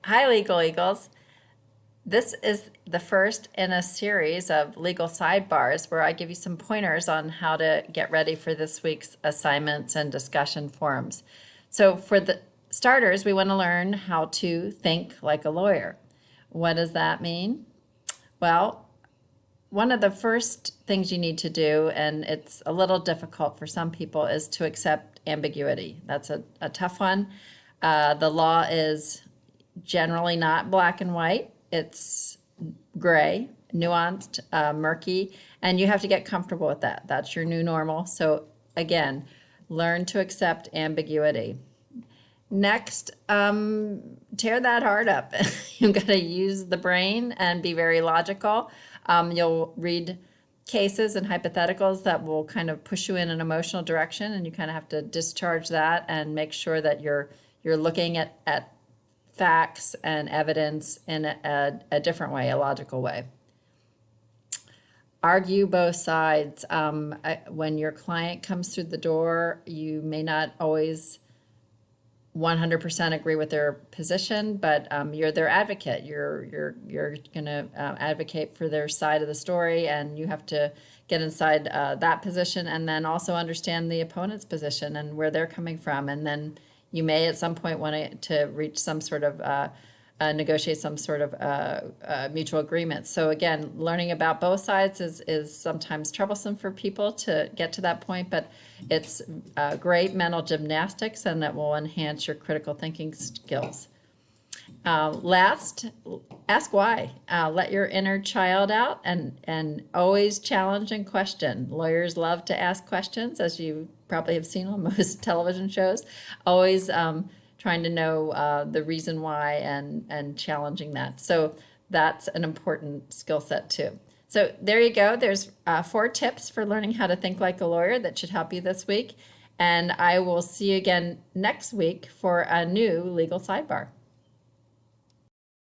Hi, Legal Eagles. This is the first in a series of legal sidebars where I give you some pointers on how to get ready for this week's assignments and discussion forums. So, for the starters, we want to learn how to think like a lawyer. What does that mean? Well, one of the first things you need to do, and it's a little difficult for some people, is to accept ambiguity. That's a tough one. The law is generally not black and white. It's gray, nuanced, murky, and you have to get comfortable with that. That's your new normal. So again, learn to accept ambiguity. Next, tear that heart up. You've got to use the brain and be very logical. You'll read cases and hypotheticals that will kind of push you in an emotional direction, and you kind of have to discharge that and make sure that you're looking at facts and evidence in a different way, a logical way. Argue both sides. When your client comes through the door, you may not always 100% agree with their position, but you're their advocate. You're going to advocate for their side of the story, and you have to get inside that position, and then also understand the opponent's position and where they're coming from, and then you may at some point want to reach some sort of negotiate some sort of mutual agreement. So again, learning about both sides is sometimes troublesome for people to get to that point, but it's great mental gymnastics, and it will enhance your critical thinking skills. Last, ask why. Let your inner child out, and always challenge and question. Lawyers love to ask questions, as you probably have seen on most television shows. Always trying to know the reason why and challenging that. So that's an important skill set too. So there you go. There's 4 tips for learning how to think like a lawyer that should help you this week. And I will see you again next week for a new legal sidebar.